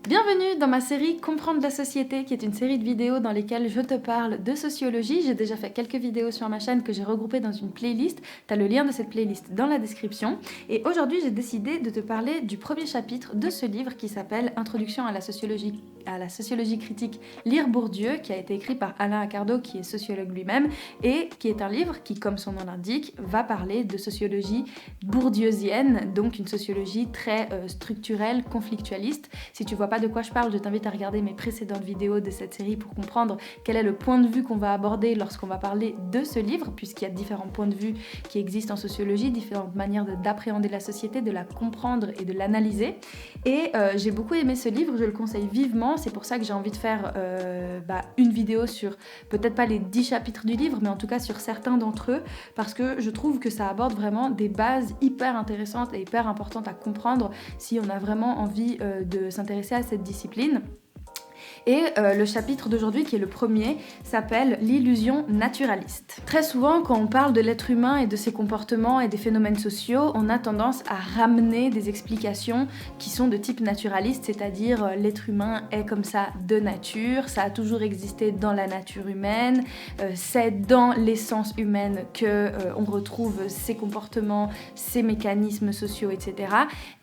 Bienvenue dans ma série Comprendre la société, qui est une série de vidéos dans lesquelles je te parle de sociologie. J'ai déjà fait quelques vidéos sur ma chaîne que j'ai regroupées dans une playlist. Tu as le lien de cette playlist dans la description. Et aujourd'hui, j'ai décidé de te parler du premier chapitre de ce livre qui s'appelle Introduction à la sociologie critique, lire Bourdieu, qui a été écrit par Alain Accardo, qui est sociologue lui-même, et qui est un livre qui, comme son nom l'indique, va parler de sociologie bourdieusienne, donc une sociologie très structurelle, conflictualiste. Si tu vois pas de quoi je parle, je t'invite à regarder mes précédentes vidéos de cette série pour comprendre quel est le point de vue qu'on va aborder lorsqu'on va parler de ce livre, puisqu'il y a différents points de vue qui existent en sociologie, différentes manières d'appréhender la société, de la comprendre et de l'analyser. Et j'ai beaucoup aimé ce livre, je le conseille vivement, c'est pour ça que j'ai envie de faire une vidéo sur peut-être pas les 10 chapitres du livre, mais en tout cas sur certains d'entre eux, parce que je trouve que ça aborde vraiment des bases hyper intéressantes et hyper importantes à comprendre si on a vraiment envie de s'intéresser à cette discipline. Et le chapitre d'aujourd'hui, qui est le premier, s'appelle l'illusion naturaliste. Très souvent, quand on parle de l'être humain et de ses comportements et des phénomènes sociaux, on a tendance à ramener des explications qui sont de type naturaliste, c'est-à-dire l'être humain est comme ça de nature, ça a toujours existé dans la nature humaine, c'est dans l'essence humaine que on retrouve ces comportements, ces mécanismes sociaux, etc.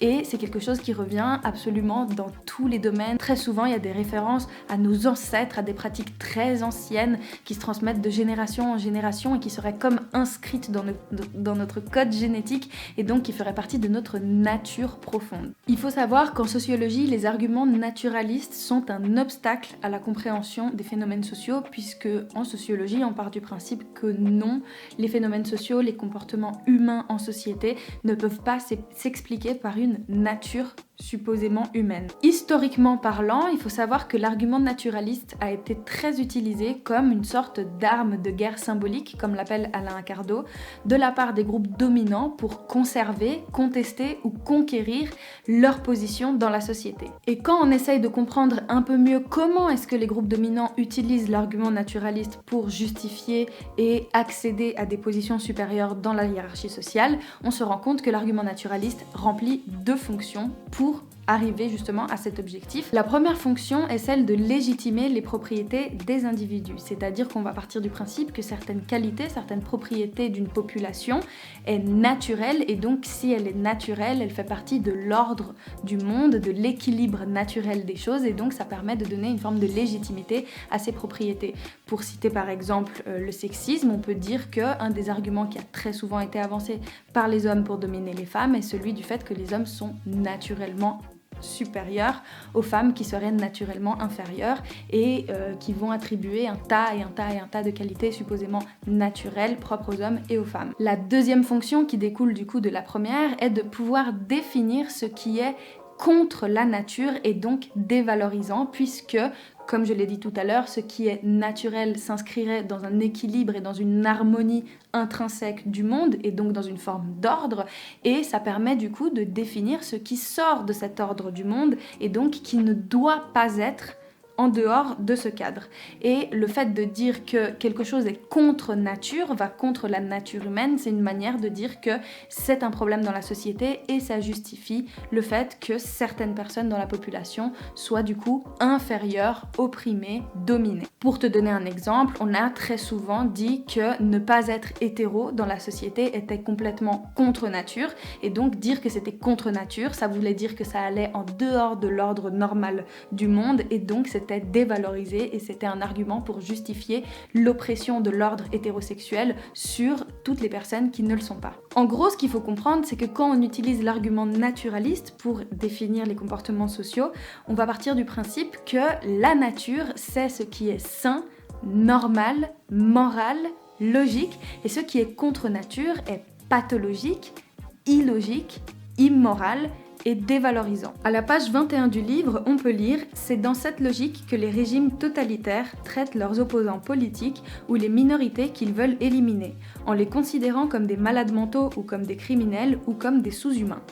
Et c'est quelque chose qui revient absolument dans tous les domaines. Très souvent, il y a des références à nos ancêtres, à des pratiques très anciennes qui se transmettent de génération en génération et qui seraient comme inscrites dans notre code génétique et donc qui feraient partie de notre nature profonde. Il faut savoir qu'en sociologie, les arguments naturalistes sont un obstacle à la compréhension des phénomènes sociaux, puisque en sociologie, on part du principe que non, les phénomènes sociaux, les comportements humains en société ne peuvent pas s'expliquer par une nature supposément humaine. Historiquement parlant, il faut savoir que l'argument naturaliste a été très utilisé comme une sorte d'arme de guerre symbolique, comme l'appelle Alain Accardo, de la part des groupes dominants pour conserver, contester ou conquérir leur position dans la société. Et quand on essaye de comprendre un peu mieux comment est-ce que les groupes dominants utilisent l'argument naturaliste pour justifier et accéder à des positions supérieures dans la hiérarchie sociale, on se rend compte que l'argument naturaliste remplit deux fonctions pour arriver justement à cet objectif. La première fonction est celle de légitimer les propriétés des individus, c'est-à-dire qu'on va partir du principe que certaines qualités, certaines propriétés d'une population est naturelle, et donc si elle est naturelle, elle fait partie de l'ordre du monde, de l'équilibre naturel des choses, et donc ça permet de donner une forme de légitimité à ces propriétés. Pour citer par exemple le sexisme, on peut dire qu'un des arguments qui a très souvent été avancé par les hommes pour dominer les femmes est celui du fait que les hommes sont naturellement supérieures aux femmes qui seraient naturellement inférieures et qui vont attribuer un tas de qualités supposément naturelles propres aux hommes et aux femmes. La deuxième fonction qui découle du coup de la première est de pouvoir définir ce qui est contre la nature et donc dévalorisant, puisque, comme je l'ai dit tout à l'heure, ce qui est naturel s'inscrirait dans un équilibre et dans une harmonie intrinsèque du monde et donc dans une forme d'ordre, et ça permet du coup de définir ce qui sort de cet ordre du monde et donc qui ne doit pas être en dehors de ce cadre. Et le fait de dire que quelque chose est contre nature, va contre la nature humaine, c'est une manière de dire que c'est un problème dans la société et ça justifie le fait que certaines personnes dans la population soient du coup inférieures, opprimées, dominées. Pour te donner un exemple, on a très souvent dit que ne pas être hétéro dans la société était complètement contre nature, et donc dire que c'était contre nature, ça voulait dire que ça allait en dehors de l'ordre normal du monde, et donc c'était dévalorisé et c'était un argument pour justifier l'oppression de l'ordre hétérosexuel sur toutes les personnes qui ne le sont pas. En gros, ce qu'il faut comprendre, c'est que quand on utilise l'argument naturaliste pour définir les comportements sociaux, on va partir du principe que la nature, c'est ce qui est sain, normal, moral, logique, et ce qui est contre nature est pathologique, illogique, immoral et dévalorisant. À la page 21 du livre, on peut lire « C'est dans cette logique que les régimes totalitaires traitent leurs opposants politiques ou les minorités qu'ils veulent éliminer, en les considérant comme des malades mentaux ou comme des criminels ou comme des sous-humains. »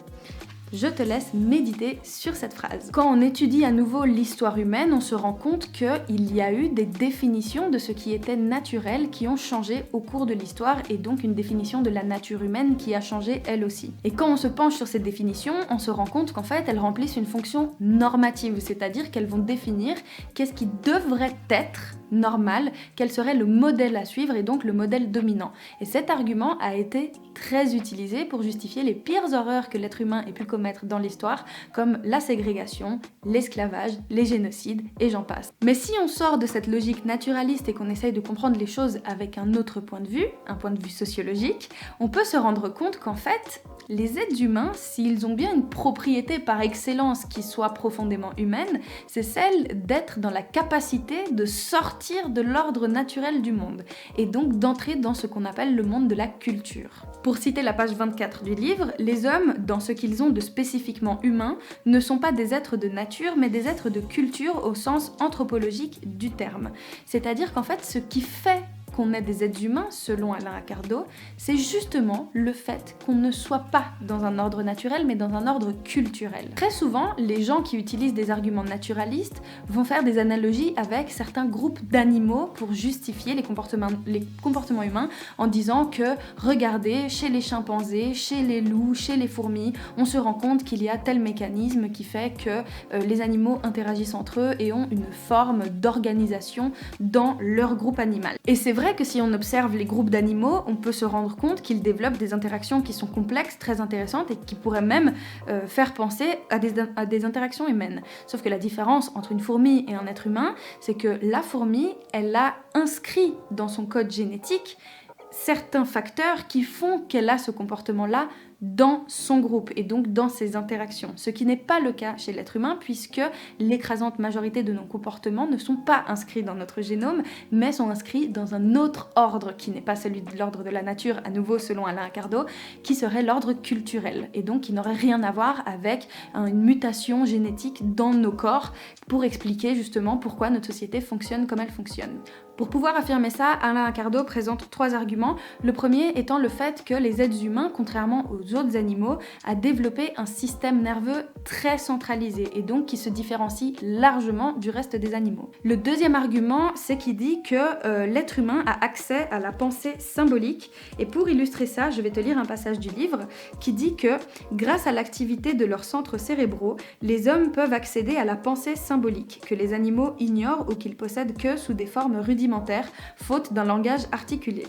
Je te laisse méditer sur cette phrase. Quand on étudie à nouveau l'histoire humaine, on se rend compte qu'il y a eu des définitions de ce qui était naturel qui ont changé au cours de l'histoire et donc une définition de la nature humaine qui a changé elle aussi. Et quand on se penche sur ces définitions, on se rend compte qu'en fait elles remplissent une fonction normative, c'est-à-dire qu'elles vont définir qu'est-ce qui devrait être normal, quel serait le modèle à suivre et donc le modèle dominant. Et cet argument a été très utilisé pour justifier les pires horreurs que l'être humain ait pu commettre dans l'histoire, comme la ségrégation, l'esclavage, les génocides et j'en passe. Mais si on sort de cette logique naturaliste et qu'on essaye de comprendre les choses avec un autre point de vue, un point de vue sociologique, on peut se rendre compte qu'en fait, les êtres humains, s'ils ont bien une propriété par excellence qui soit profondément humaine, c'est celle d'être dans la capacité de sortir de l'ordre naturel du monde et donc d'entrer dans ce qu'on appelle le monde de la culture. Pour citer la page 24 du livre, les hommes, dans ce qu'ils ont de spécifiquement humain, ne sont pas des êtres de nature, mais des êtres de culture au sens anthropologique du terme. C'est-à-dire qu'en fait, ce qui fait qu'on est des êtres humains, selon Alain Accardo, c'est justement le fait qu'on ne soit pas dans un ordre naturel, mais dans un ordre culturel. Très souvent, les gens qui utilisent des arguments naturalistes vont faire des analogies avec certains groupes d'animaux pour justifier les comportements humains en disant que, regardez, chez les chimpanzés, chez les loups, chez les fourmis, on se rend compte qu'il y a tel mécanisme qui fait que les animaux interagissent entre eux et ont une forme d'organisation dans leur groupe animal. Et c'est vrai que si on observe les groupes d'animaux, on peut se rendre compte qu'ils développent des interactions qui sont complexes, très intéressantes et qui pourraient même faire penser à des interactions humaines. Sauf que la différence entre une fourmi et un être humain, c'est que la fourmi, elle a inscrit dans son code génétique certains facteurs qui font qu'elle a ce comportement-là dans son groupe et donc dans ses interactions. Ce qui n'est pas le cas chez l'être humain puisque l'écrasante majorité de nos comportements ne sont pas inscrits dans notre génome mais sont inscrits dans un autre ordre qui n'est pas celui de l'ordre de la nature, à nouveau selon Alain Accardo, qui serait l'ordre culturel et donc qui n'aurait rien à voir avec une mutation génétique dans nos corps pour expliquer justement pourquoi notre société fonctionne comme elle fonctionne. Pour pouvoir affirmer ça, Alain Accardo présente 3 arguments. Le premier étant le fait que les êtres humains, contrairement aux autres animaux, a développé un système nerveux très centralisé et donc qui se différencie largement du reste des animaux. Le deuxième argument, c'est qu'il dit que l'être humain a accès à la pensée symbolique et pour illustrer ça, je vais te lire un passage du livre qui dit que grâce à l'activité de leurs centres cérébraux, les hommes peuvent accéder à la pensée symbolique que les animaux ignorent ou qu'ils possèdent que sous des formes rudimentaires, faute d'un langage articulé,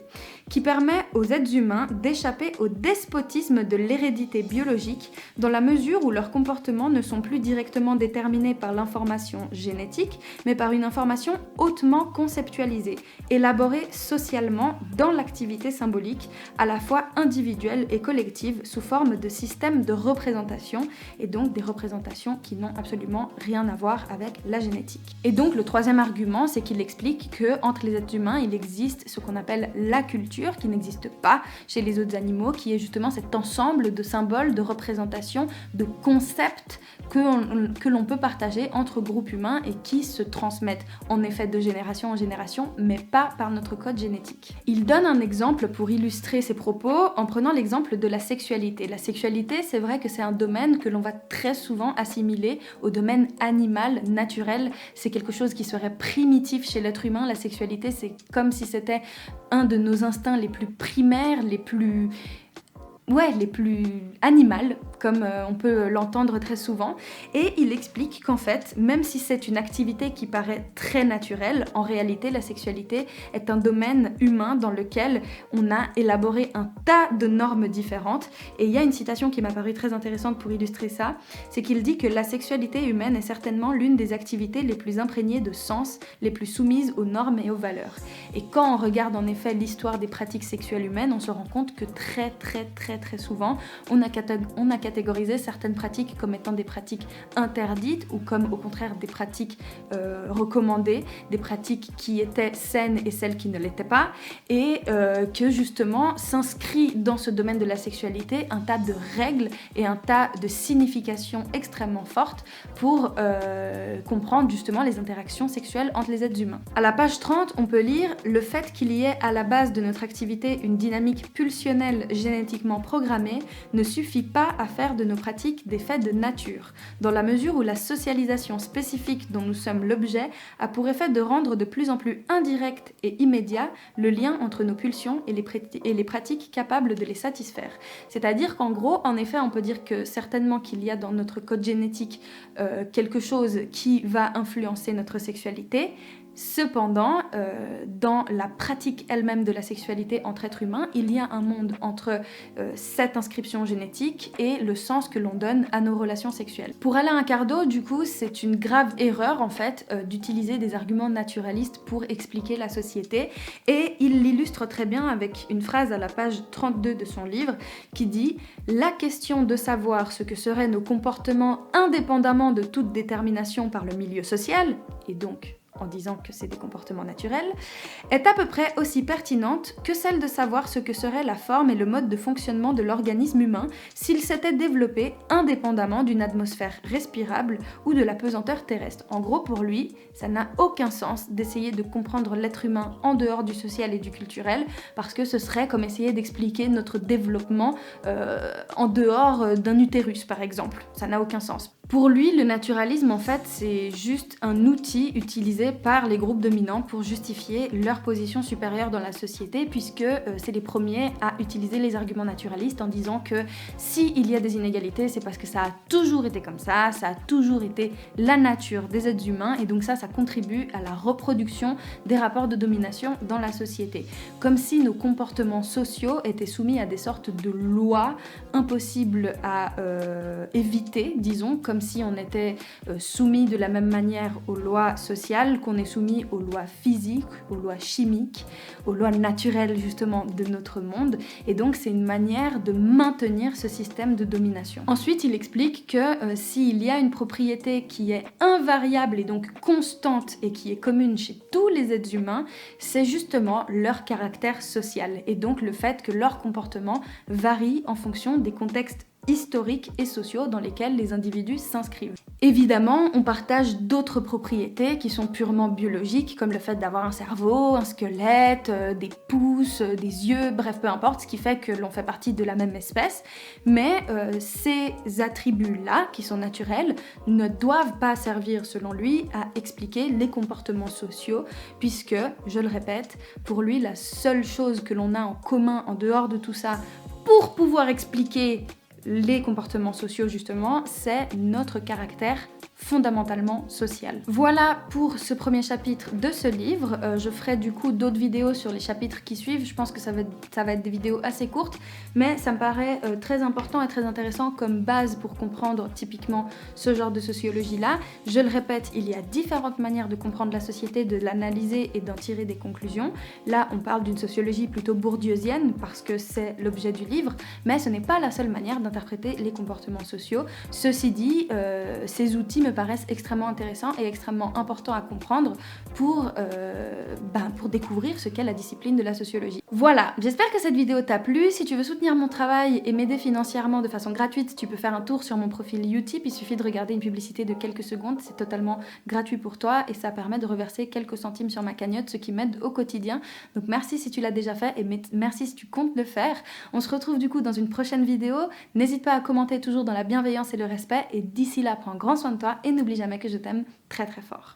qui permet aux êtres humains d'échapper au despotisme de l'hérédité biologique dans la mesure où leurs comportements ne sont plus directement déterminés par l'information génétique, mais par une information hautement conceptualisée, élaborée socialement dans l'activité symbolique, à la fois individuelle et collective, sous forme de systèmes de représentation, et donc des représentations qui n'ont absolument rien à voir avec la génétique. Et donc le troisième argument, c'est qu'il explique que entre les êtres humains, il existe ce qu'on appelle la culture, qui n'existe pas chez les autres animaux, qui est justement cet ensemble de symboles, de représentations, de concepts que l'on peut partager entre groupes humains et qui se transmettent en effet de génération en génération, mais pas par notre code génétique. Il donne un exemple pour illustrer ses propos en prenant l'exemple de la sexualité. La sexualité, c'est vrai que c'est un domaine que l'on va très souvent assimiler au domaine animal, naturel. C'est quelque chose qui serait primitif chez l'être humain. La sexualité, c'est comme si c'était un de nos instincts les plus primaires, les plus animales, comme on peut l'entendre très souvent. Et il explique qu'en fait, même si c'est une activité qui paraît très naturelle, en réalité, la sexualité est un domaine humain dans lequel on a élaboré un tas de normes différentes. Et il y a une citation qui m'a paru très intéressante pour illustrer ça, c'est qu'il dit que la sexualité humaine est certainement l'une des activités les plus imprégnées de sens, les plus soumises aux normes et aux valeurs. Et quand on regarde en effet l'histoire des pratiques sexuelles humaines, on se rend compte que très souvent, on a catégorisé certaines pratiques comme étant des pratiques interdites ou comme au contraire des pratiques recommandées, des pratiques qui étaient saines et celles qui ne l'étaient pas, et que justement s'inscrit dans ce domaine de la sexualité un tas de règles et un tas de significations extrêmement fortes pour comprendre justement les interactions sexuelles entre les êtres humains. À la page 30, on peut lire le fait qu'il y ait à la base de notre activité une dynamique pulsionnelle génétiquement programmés ne suffit pas à faire de nos pratiques des faits de nature, dans la mesure où la socialisation spécifique dont nous sommes l'objet a pour effet de rendre de plus en plus indirect et immédiat le lien entre nos pulsions et les pratiques capables de les satisfaire. C'est-à-dire qu'en gros, en effet, on peut dire que certainement qu'il y a dans notre code génétique quelque chose qui va influencer notre sexualité. Cependant, dans la pratique elle-même de la sexualité entre êtres humains, il y a un monde entre cette inscription génétique et le sens que l'on donne à nos relations sexuelles. Pour Alain Accardo, du coup, c'est une grave erreur en fait d'utiliser des arguments naturalistes pour expliquer la société, et il l'illustre très bien avec une phrase à la page 32 de son livre qui dit « La question de savoir ce que seraient nos comportements indépendamment de toute détermination par le milieu social, et donc en disant que c'est des comportements naturels, est à peu près aussi pertinente que celle de savoir ce que serait la forme et le mode de fonctionnement de l'organisme humain s'il s'était développé indépendamment d'une atmosphère respirable ou de la pesanteur terrestre. » En gros, pour lui, ça n'a aucun sens d'essayer de comprendre l'être humain en dehors du social et du culturel, parce que ce serait comme essayer d'expliquer notre développement en dehors d'un utérus, par exemple. Ça n'a aucun sens. Pour lui, le naturalisme, en fait, c'est juste un outil utilisé par les groupes dominants pour justifier leur position supérieure dans la société, puisque c'est les premiers à utiliser les arguments naturalistes en disant que s'il y a des inégalités, c'est parce que ça a toujours été comme ça a toujours été la nature des êtres humains, et donc ça contribue à la reproduction des rapports de domination dans la société. Comme si nos comportements sociaux étaient soumis à des sortes de lois impossibles à éviter, disons, comme si on était soumis de la même manière aux lois sociales qu'on est soumis aux lois physiques, aux lois chimiques, aux lois naturelles justement de notre monde, et donc c'est une manière de maintenir ce système de domination. Ensuite, il explique que s'il y a une propriété qui est invariable et donc constante et qui est commune chez tous les êtres humains, c'est justement leur caractère social, et donc le fait que leur comportement varie en fonction des contextes historiques et sociaux dans lesquels les individus s'inscrivent. Évidemment, on partage d'autres propriétés qui sont purement biologiques, comme le fait d'avoir un cerveau, un squelette, des pouces, des yeux, bref, peu importe, ce qui fait que l'on fait partie de la même espèce. Mais ces attributs-là, qui sont naturels, ne doivent pas servir, selon lui, à expliquer les comportements sociaux, puisque, je le répète, pour lui, la seule chose que l'on a en commun en dehors de tout ça pour pouvoir expliquer les comportements sociaux justement, c'est notre caractère fondamentalement social. Voilà pour ce premier chapitre de ce livre. Je ferai du coup d'autres vidéos sur les chapitres qui suivent. Je pense que ça va être des vidéos assez courtes, mais ça me paraît très important et très intéressant comme base pour comprendre typiquement ce genre de sociologie-là. Je le répète, il y a différentes manières de comprendre la société, de l'analyser et d'en tirer des conclusions. Là, on parle d'une sociologie plutôt bourdieusienne parce que c'est l'objet du livre, mais ce n'est pas la seule manière d'interpréter les comportements sociaux. Ceci dit, ces outils me paraissent extrêmement intéressants et extrêmement importants à comprendre pour découvrir ce qu'est la discipline de la sociologie. Voilà, j'espère que cette vidéo t'a plu. Si tu veux soutenir mon travail et m'aider financièrement de façon gratuite, tu peux faire un tour sur mon profil Utip. Il suffit de regarder une publicité de quelques secondes, c'est totalement gratuit pour toi et ça permet de reverser quelques centimes sur ma cagnotte, ce qui m'aide au quotidien. Donc merci si tu l'as déjà fait et merci si tu comptes le faire. On se retrouve du coup dans une prochaine vidéo. N'hésite pas à commenter, toujours dans la bienveillance et le respect, et d'ici là, prends grand soin de toi et n'oublie jamais que je t'aime très très fort.